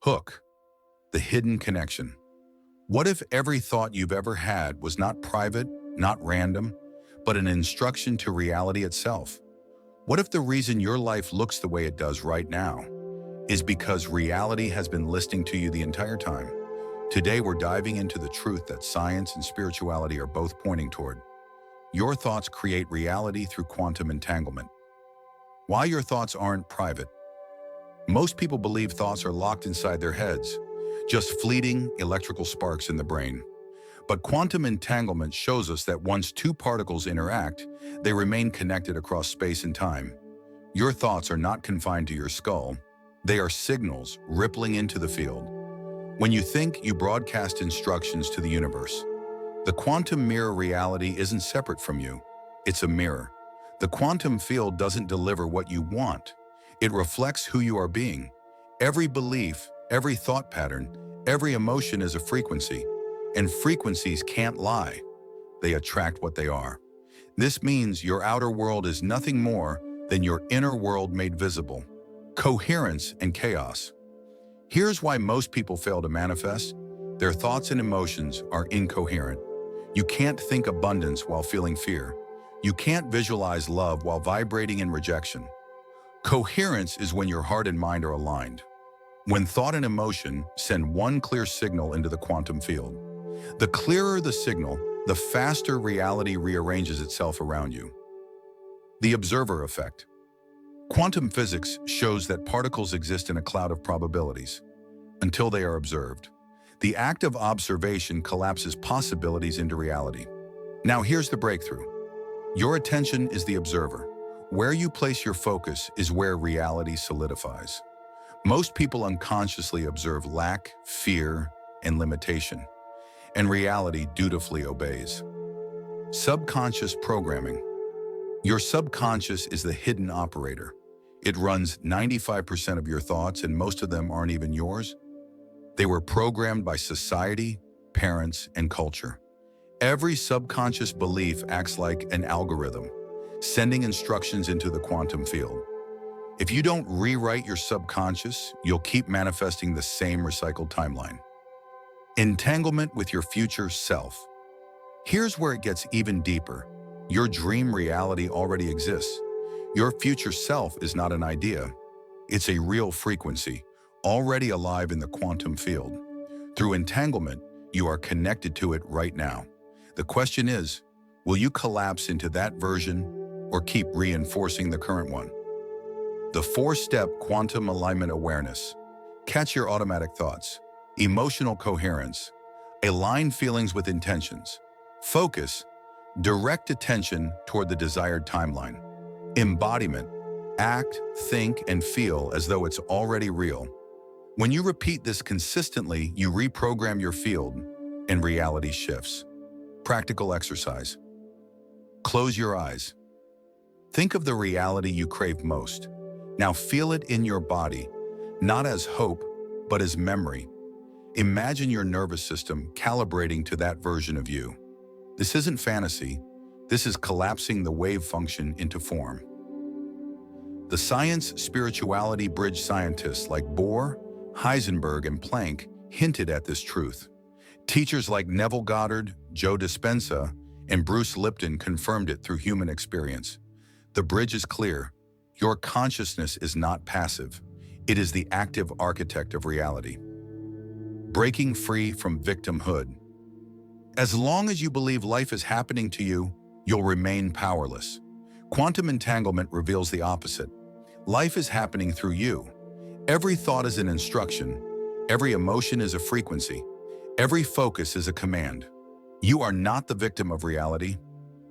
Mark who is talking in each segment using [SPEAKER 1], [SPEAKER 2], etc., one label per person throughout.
[SPEAKER 1] Hook, the hidden connection. What if every thought you've ever had was not private, not random, but an instruction to reality itself? What if the reason your life looks the way it does right now is because reality has been listening to you the entire time? Today, we're diving into the truth that science and spirituality are both pointing toward. Your thoughts create reality through quantum entanglement. Why your thoughts aren't private. Most people believe thoughts are locked inside their heads, just fleeting electrical sparks in the brain. But quantum entanglement shows us that once two particles interact, they remain connected across space and time. Your thoughts are not confined to your skull. They are signals rippling into the field. When you think, you broadcast instructions to the universe. The quantum mirror reality isn't separate from you. It's a mirror. The quantum field doesn't deliver what you want. It reflects who you are being. Every belief, every thought pattern, every emotion is a frequency. And frequencies can't lie. They attract what they are. This means your outer world is nothing more than your inner world made visible. Coherence and chaos. Here's why most people fail to manifest. Their thoughts and emotions are incoherent. You can't think abundance while feeling fear. You can't visualize love while vibrating in rejection. Coherence is when your heart and mind are aligned. When thought and emotion send one clear signal into the quantum field. The clearer the signal, the faster reality rearranges itself around you. The observer effect. Quantum physics shows that particles exist in a cloud of probabilities until they are observed. The act of observation collapses possibilities into reality. Now here's the breakthrough. Your attention is the observer. Where you place your focus is where reality solidifies. Most people unconsciously observe lack, fear, and limitation, and reality dutifully obeys. Subconscious programming. Your subconscious is the hidden operator. It runs 95% of your thoughts, and most of them aren't even yours. They were programmed by society, parents, and culture. Every subconscious belief acts like an algorithm, sending instructions into the quantum field. If you don't rewrite your subconscious, you'll keep manifesting the same recycled timeline. Entanglement with your future self. Here's where it gets even deeper. Your dream reality already exists. Your future self is not an idea. It's a real frequency, already alive in the quantum field. Through entanglement, you are connected to it right now. The question is, will you collapse into that version or keep reinforcing the current one? The four-step quantum alignment awareness. Catch your automatic thoughts. Emotional coherence. Align feelings with intentions. Focus. Direct attention toward the desired timeline. Embodiment. Act, think, and feel as though it's already real. When you repeat this consistently, you reprogram your field, and reality shifts. Practical exercise. Close your eyes. Think of the reality you crave most. Now feel it in your body, not as hope, but as memory. Imagine your nervous system calibrating to that version of you. This isn't fantasy. This is collapsing the wave function into form. The science-spirituality bridge scientists like Bohr, Heisenberg, and Planck hinted at this truth. Teachers like Neville Goddard, Joe Dispenza, and Bruce Lipton confirmed it through human experience. The bridge is clear. Your consciousness is not passive. It is the active architect of reality. Breaking free from victimhood. As long as you believe life is happening to you, you'll remain powerless. Quantum entanglement reveals the opposite. Life is happening through you. Every thought is an instruction. Every emotion is a frequency. Every focus is a command. You are not the victim of reality.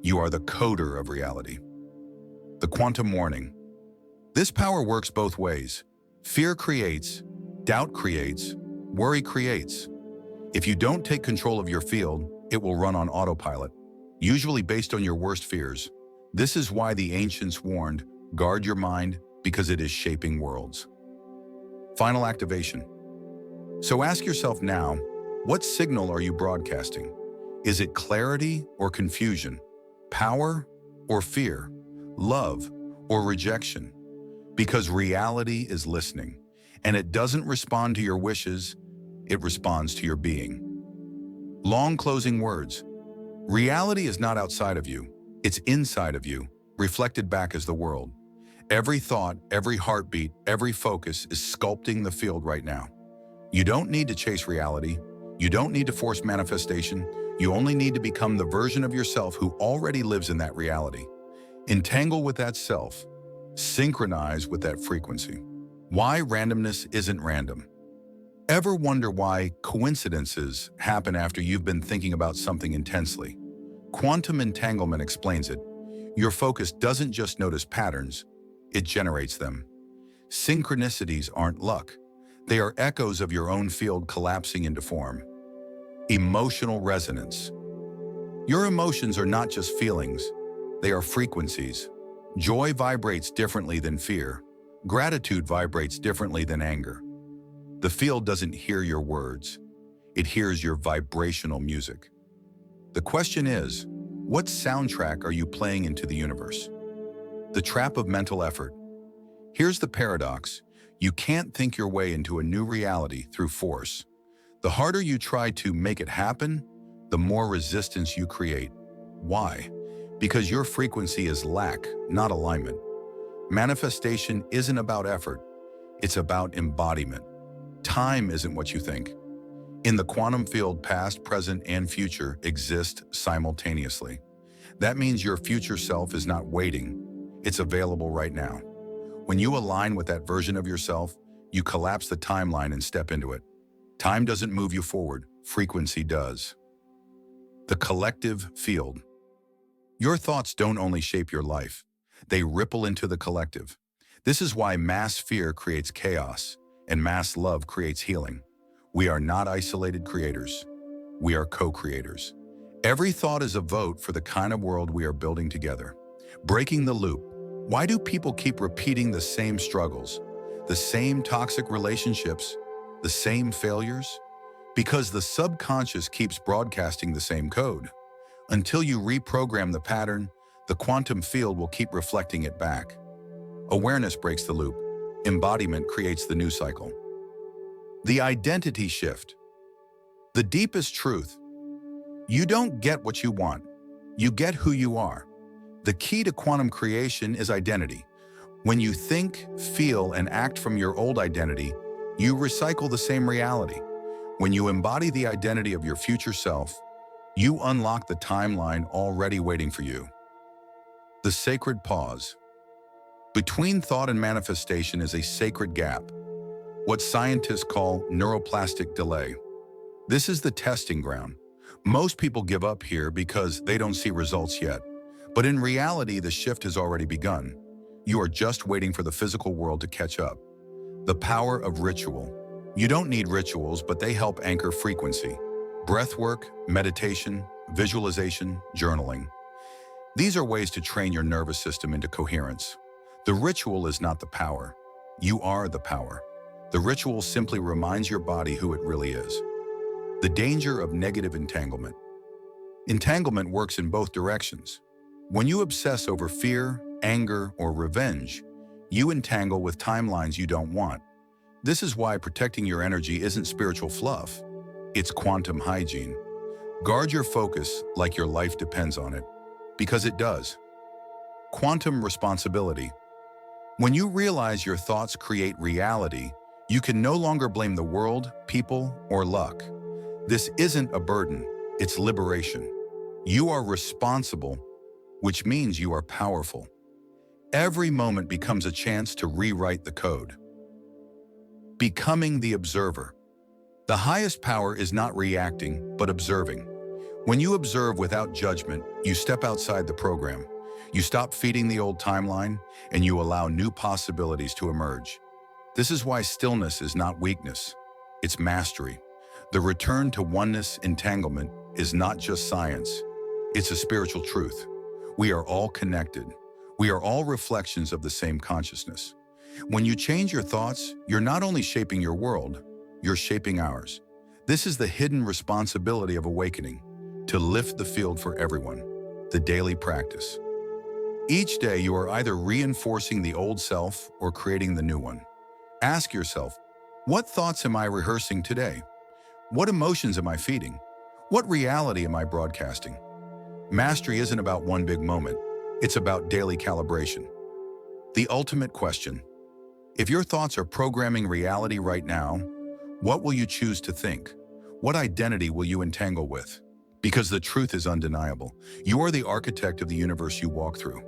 [SPEAKER 1] You are the coder of reality. The quantum warning. This power works both ways. Fear creates, doubt creates, worry creates. If you don't take control of your field, it will run on autopilot, usually based on your worst fears. This is why the ancients warned, guard your mind because it is shaping worlds. Final activation. So ask yourself now, what signal are you broadcasting? Is it clarity or confusion? Power or fear? Love or rejection? Because reality is listening, and it doesn't respond to your wishes, it responds to your being. Long closing words. Reality is not outside of you, it's inside of you, reflected back as the world. Every thought, every heartbeat, every focus is sculpting the field right now. You don't need to chase reality. You don't need to force manifestation. You only need to become the version of yourself who already lives in that reality. Entangle with that self. Synchronize with that frequency. Why randomness isn't random. Ever wonder why coincidences happen after you've been thinking about something intensely? Quantum entanglement explains it. Your focus doesn't just notice patterns, it generates them. Synchronicities aren't luck. They are echoes of your own field collapsing into form. Emotional resonance. Your emotions are not just feelings, they are frequencies. Joy vibrates differently than fear. Gratitude vibrates differently than anger. The field doesn't hear your words, it hears your vibrational music. The question is, what soundtrack are you playing into the universe? The trap of mental effort. Here's the paradox. You can't think your way into a new reality through force. The harder you try to make it happen, the more resistance you create. Why? Because your frequency is lack, not alignment. Manifestation isn't about effort, it's about embodiment. Time isn't what you think. In the quantum field, past, present, and future exist simultaneously. That means your future self is not waiting, it's available right now. When you align with that version of yourself, you collapse the timeline and step into it. Time doesn't move you forward, frequency does. The collective field. Your thoughts don't only shape your life, they ripple into the collective. This is why mass fear creates chaos and mass love creates healing. We are not isolated creators. We are co-creators. Every thought is a vote for the kind of world we are building together. Breaking the loop. Why do people keep repeating the same struggles, the same toxic relationships, the same failures? Because the subconscious keeps broadcasting the same code. Until you reprogram the pattern, the quantum field will keep reflecting it back. Awareness breaks the loop. Embodiment creates the new cycle. The identity shift. The deepest truth. You don't get what you want. You get who you are. The key to quantum creation is identity. When you think, feel, and act from your old identity, you recycle the same reality. When you embody the identity of your future self, you unlock the timeline already waiting for you. The sacred pause. Between thought and manifestation is a sacred gap, what scientists call neuroplastic delay. This is the testing ground. Most people give up here because they don't see results yet. But in reality, the shift has already begun. You are just waiting for the physical world to catch up. The power of ritual. You don't need rituals, but they help anchor frequency. Breathwork, meditation, visualization, journaling. These are ways to train your nervous system into coherence. The ritual is not the power. You are the power. The ritual simply reminds your body who it really is. The danger of negative entanglement. Entanglement works in both directions. When you obsess over fear, anger, or revenge, you entangle with timelines you don't want. This is why protecting your energy isn't spiritual fluff. It's quantum hygiene. Guard your focus like your life depends on it, because it does. Quantum responsibility. When you realize your thoughts create reality, you can no longer blame the world, people, or luck. This isn't a burden, it's liberation. You are responsible, which means you are powerful. Every moment becomes a chance to rewrite the code. Becoming the observer. The highest power is not reacting, but observing. When you observe without judgment, you step outside the program. You stop feeding the old timeline, and you allow new possibilities to emerge. This is why stillness is not weakness, it's mastery. The return to oneness entanglement is not just science, it's a spiritual truth. We are all connected. We are all reflections of the same consciousness. When you change your thoughts, you're not only shaping your world, you're shaping ours. This is the hidden responsibility of awakening, to lift the field for everyone, the daily practice. Each day you are either reinforcing the old self or creating the new one. Ask yourself, What thoughts am I rehearsing today? What emotions am I feeding? What reality am I broadcasting? Mastery isn't about one big moment. It's about daily calibration. The ultimate question. If your thoughts are programming reality right now, what will you choose to think? What identity will you entangle with? Because the truth is undeniable. You are the architect of the universe you walk through.